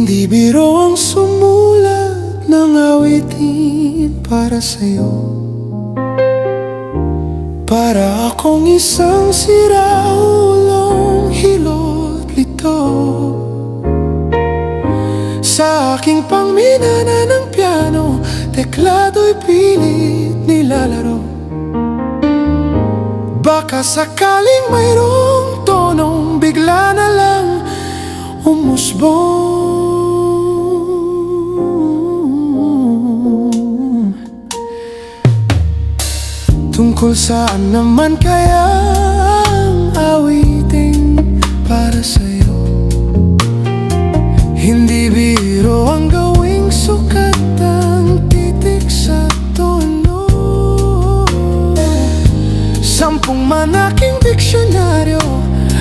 Hindi biro ang sumulat ng awitin para sa'yo. Para akong isang siraulong hilot lito. Sa aking pangminana ng piano, teklado'y pilit nilalaro. Baka sakaling mayroong tonong bigla na lang umusbong. Tungkol saan naman kaya ang awiting para sa'yo? Hindi biro ang gawing sukat ang titik sa tono. 10 manaking diksyonaryo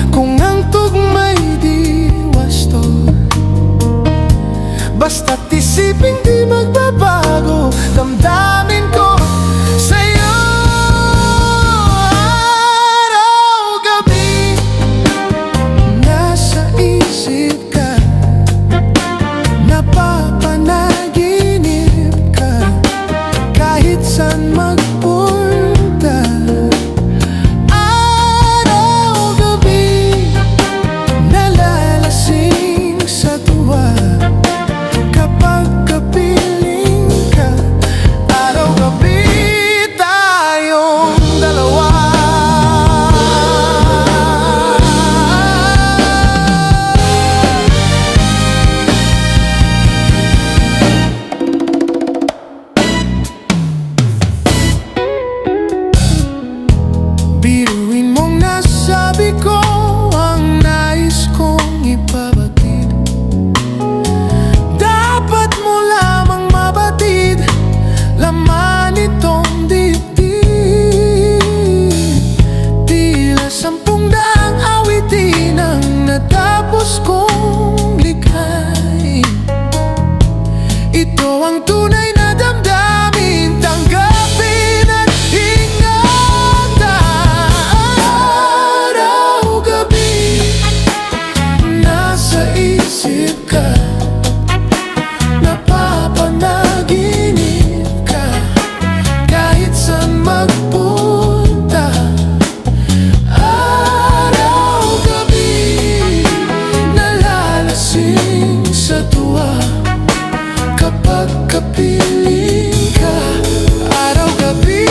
kung ang tugma'y di wasto. Basta't isiping di magbabago damdamin ko sa'yo. Araw-gabi nasa isip ka, napapanaginip ka, kahit saan magpunta. Araw-gabi nalalasing sa tuwa kapag kapiling ka. Araw-gabi tayong dalawa. Biruin mong nasabi ko ang nais kong ipabatid. Dapat mo lamang mabatid laman itong dibdib. Tila 10 daang awitin ang natapos kong likhain. Ito ang tunay na damdamin, tanggapin at ingatan. Araw-gabi nasa isip ka, napapanaginip ka, kahit saan magpunta. Araw-gabi nalalasing sa tuwa kapag kapiling ka. Araw-gabi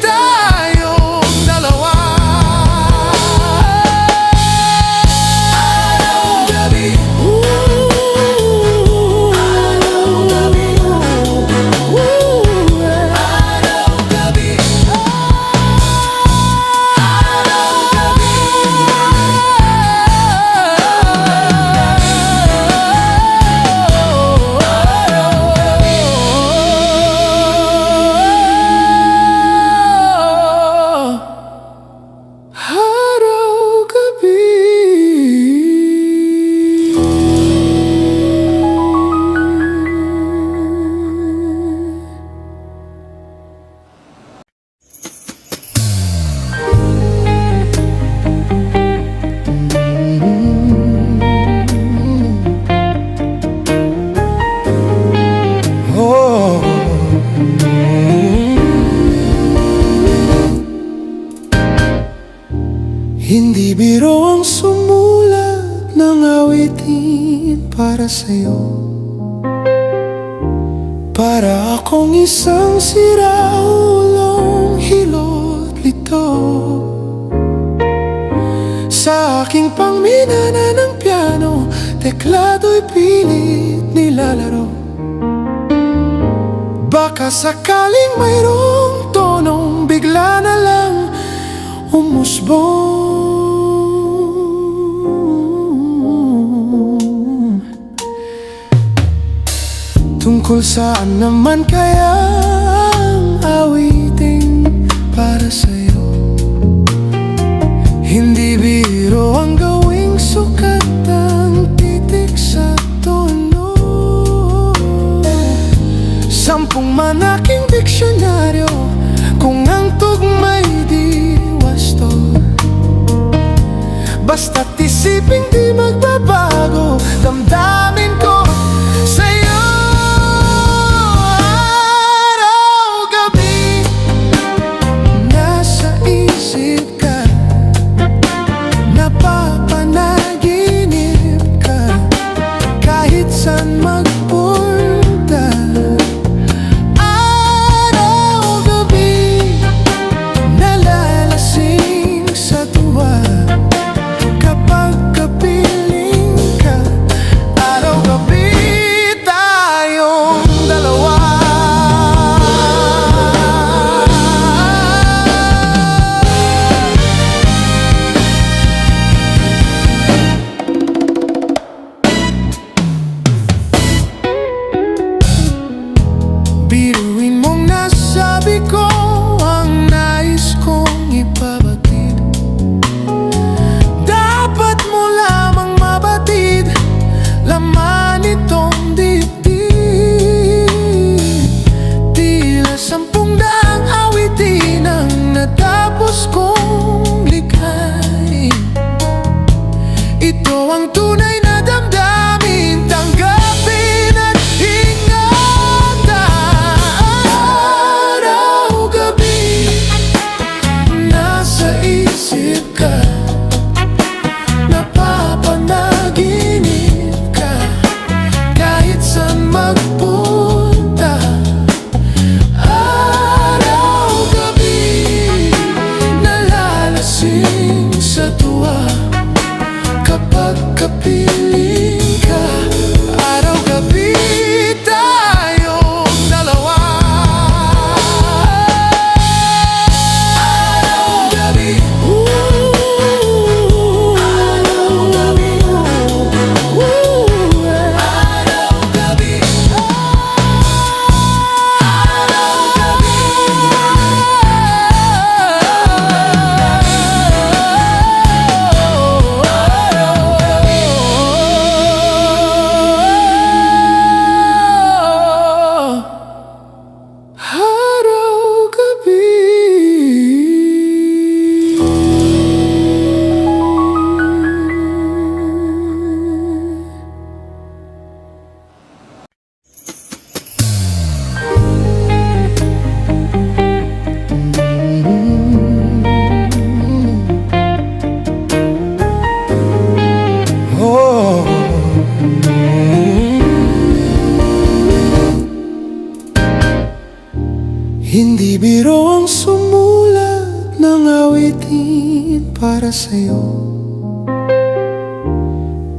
tayong dalawa. Araw-gabi, araw-gabi, araw-gabi, oh. Hindi biro ang sumulat ng awitin para sa'yo. Para akong isang siraulong hilot lito. Sa aking pangminana ng piano, teklado'y pilit nilalaro. Baka sakaling mayroong tonong bigla na lang umusbong. Tungkol saan naman kaya ang awiting para sa'yo? Hindi biro ang gawing sukat ang titik sa tono. 10 manaking diksyonaryo kung ang tugma'y di wasto. Basta't isiping di magbabago damdamin ko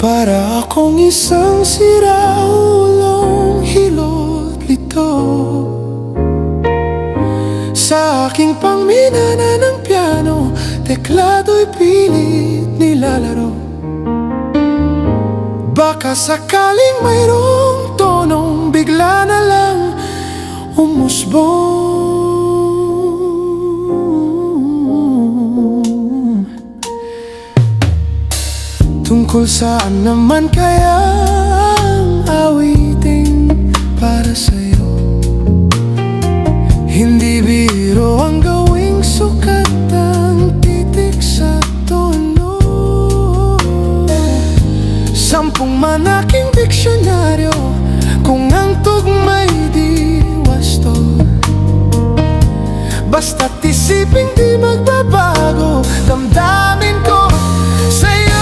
Para akong isang siraulong hilot lito. Sa aking pangminana ng piano, teklado'y pilit nilalaro. Baka sakaling mayroong tonong bigla na lang umusbong. Tungkol saan naman kaya ang awiting para sa'yo? Hindi biro ang gawing sukat ang titik sa tono. 10 manaking diksyonaryo kung ang tugma'y di wasto. Basta't isiping di magbabago damdamin ko sa'yo.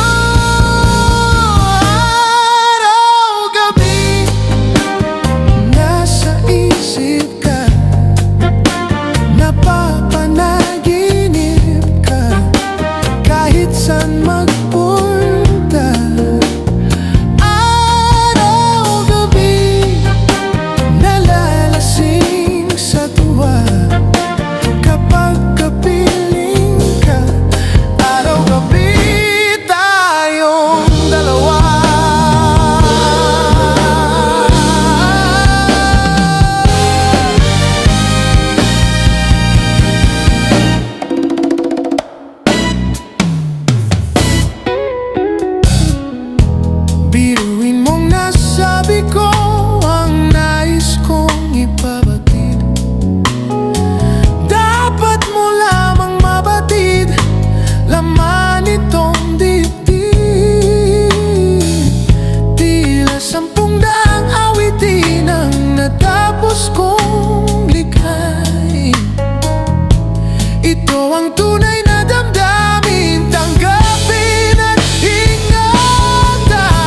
Araw-gabi nasa isip ka, napapanaginip ka, kahit saan magpunta. Araw-gabi nalalasing sa tuwa kapag kapiling ka. Araw-gabi tayong dalawa. Biruin mong nasabi ko ang nais kong ipabatid. Dapat mo lamang mabatid laman itong dibdib. Tila 10 daang awitin ang natapos kong likhain. Ito ang tunay na damdamin, tanggapin at ingatan.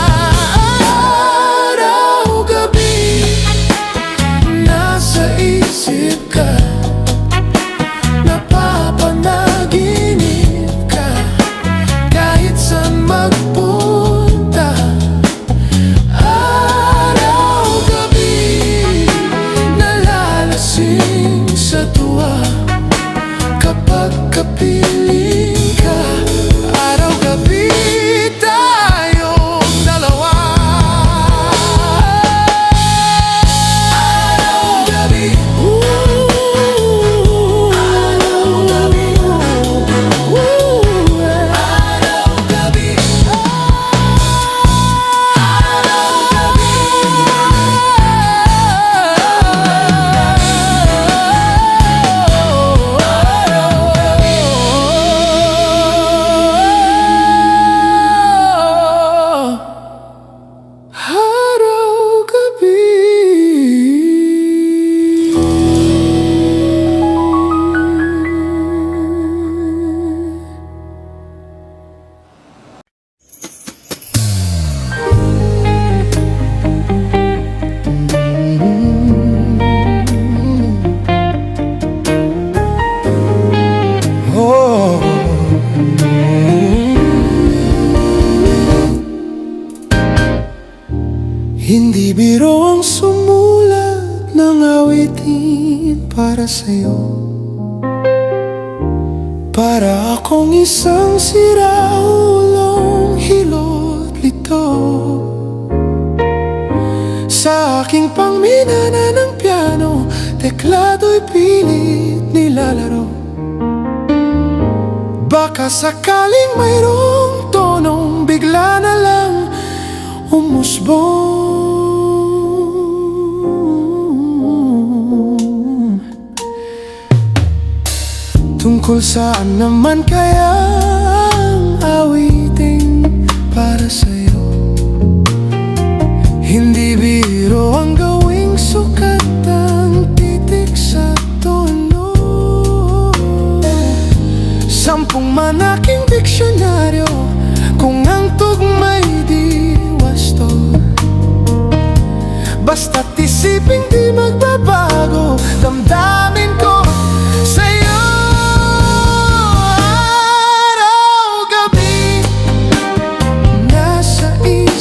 Araw-gabi nasa isip ka, napapanaginip ka, kahit saan magpunta. Araw-gabi nalalasing sa tuwa kapag kapiling ka. Araw-gabi tayong dalawa. Araw-gabi, araw-gabi, araw-gabi, oh. Hindi biro ang sumulat ng awitin para sa'yo. Para akong isang siraulong hilot lito. Sa aking pangminana ng piano, teklado'y pilit nilalaro. Baka sakaling mayroong tonong bigla na lang umusbong. Tungkol saan naman kaya ang awiting para sa'yo? Hindi biro ang gawing sukat ang titik sa tono. 10 manaking diksyonaryo kung ang tugma'y di wasto. Basta't isiping di magbabago damdamin ko sa'yo. Araw-gabi nasa isip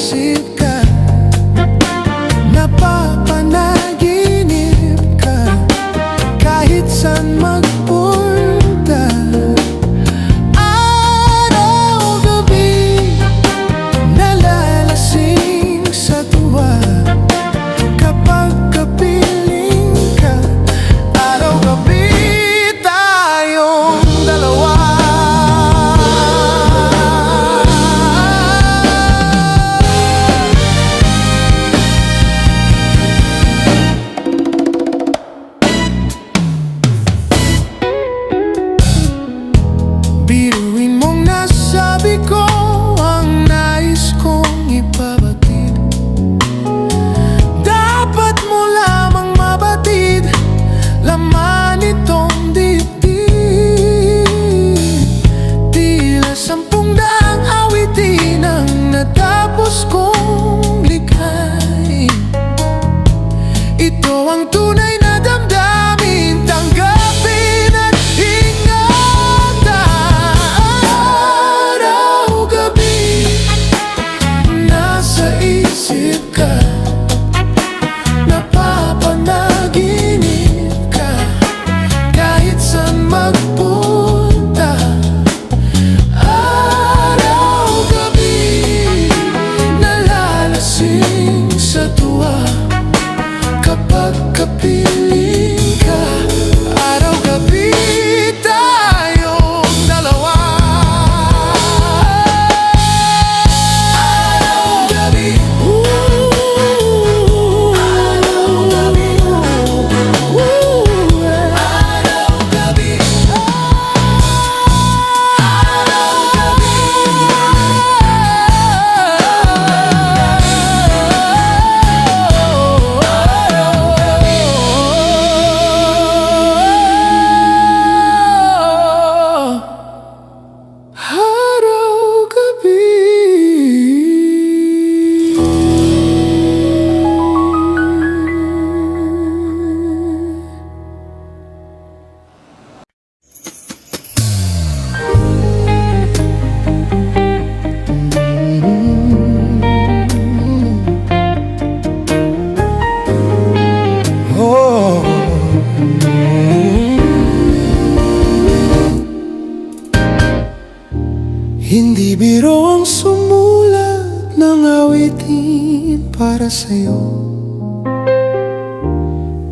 para sa'yo.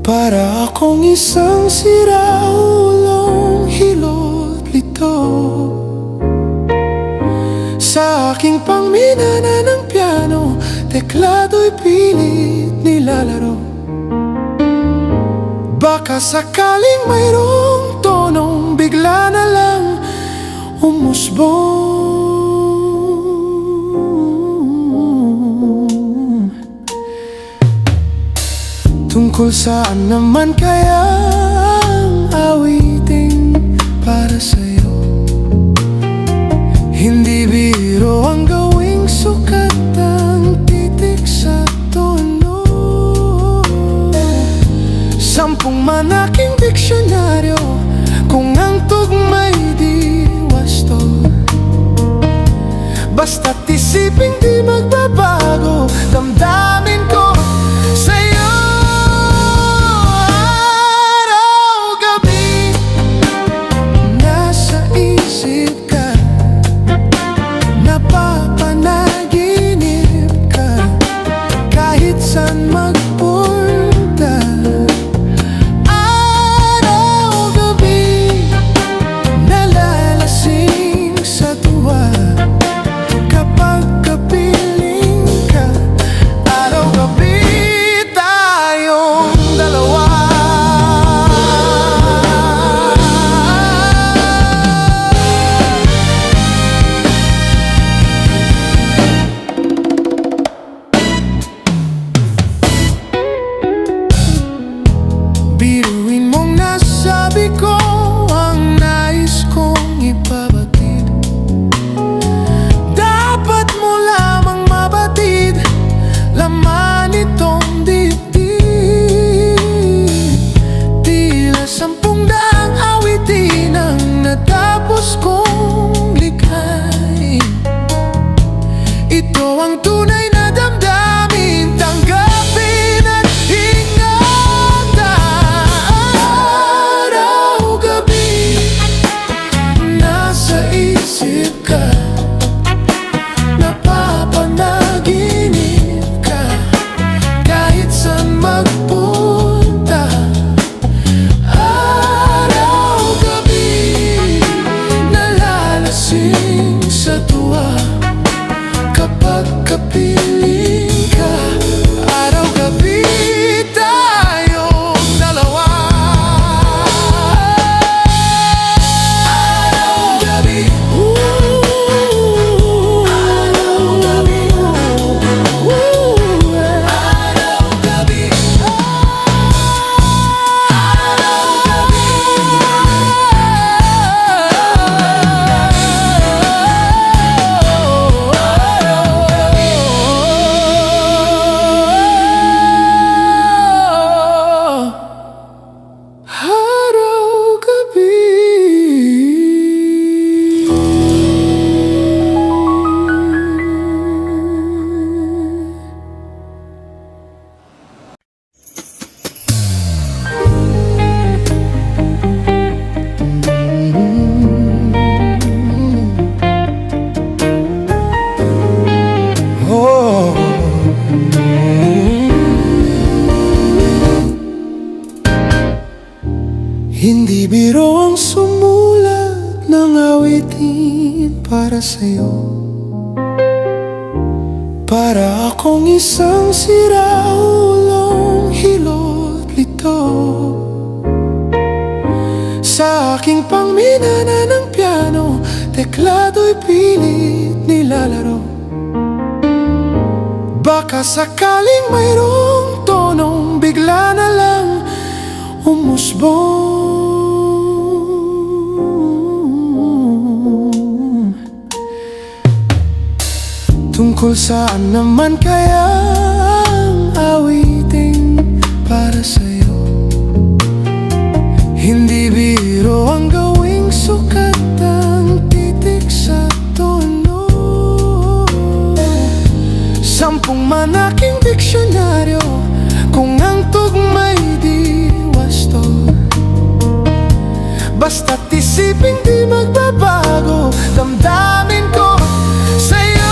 Para akong isang siraulong hilot lito sa aking pangminana ng piano, teklado'y pilit nilalaro. Baka sakaling mayroong tonong bigla na lang umusbong. Tungkol saan naman kaya ang awiting para sa'yo? Hindi biro ang gawing sukat ang titik sa tono. 10 manaking diksyonaryo kung ang tugma'y di wasto. Basta't isiping di magbabago damdamin ko sa'yo. Saan magpunta, araw-gabi, nalalasing sa tuwa kapag kapiling ka. Araw-gabi tayong dalawa. Biruin mong nasabi ko ang nais kong ipabatid. Dapat mo lamang mabatid laman itong dibdib. Tila 10 daang awitin ang natapos kong likhain. Ito ang tunay na damdamin, tanggapin at sa tuwa kapag kapiling ka. Araw-gabi tayong dalawa. Araw-gabi, araw-gabi, araw-gabi, hindi biro ang sumulat ng awitin para sa'yo. Para akong isang siraulong hilot lito sa aking pangminana ng piano, teklado'y pilit nilalaro. Baka sakaling mayroong tonong bigla na lang umusbong. Tungkol saan naman kaya ang awiting para sa'yo? Hindi biro ang gawing sukat ang titik sa tono. 10 manaking diksyonaryo kung ang tugma'y di wasto. Basta't isiping di magbabago damdamin ko sa'yo.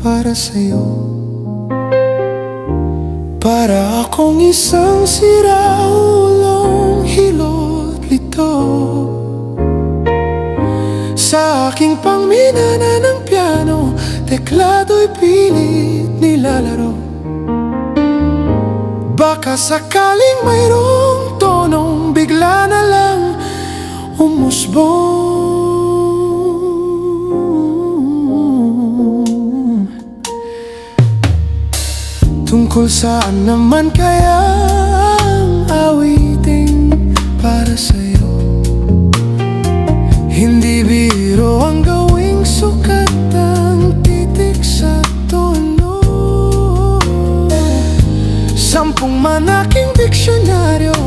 para sa'yo. Para akong isang siraulong hilot lito sa aking pangminana ng piano, teklado'y pilit nilalaro. Baka sakaling mayroong tonong bigla na lang umusbong. Tungkol saan naman kaya ang awiting para sa'yo? Hindi biro ang gawing sukat ang titik sa tono. 10 manaking diksyonaryo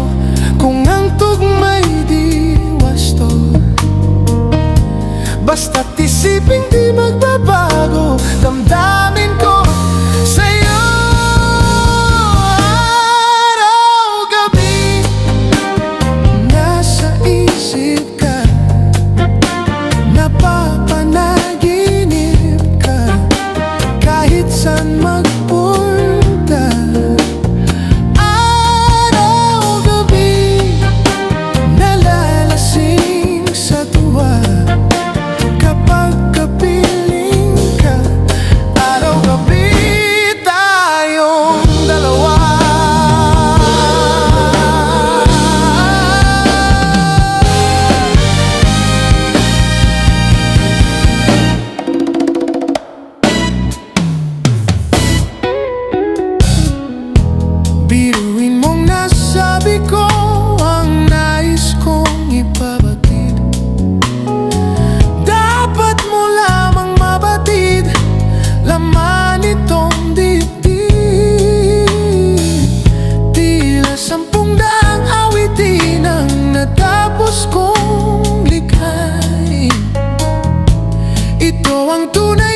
kung ang tugma'y di wasto. Basta't isiping di magbabago damdamin ko sa'yo. Araw-gabi nasa isip ka, napapanaginip ka, kahit saan magpunta. Araw-gabi nalalasing sa tuwa kapag kapiling ka. Araw-gabi tayong dalawa. Biruin mong nasabi ko ang nais kong ipabatid. Dapat mo lamang mabatid laman itong dibdib. Tila 10 daang awitin ang natapos kong likhain. Ito ang tunay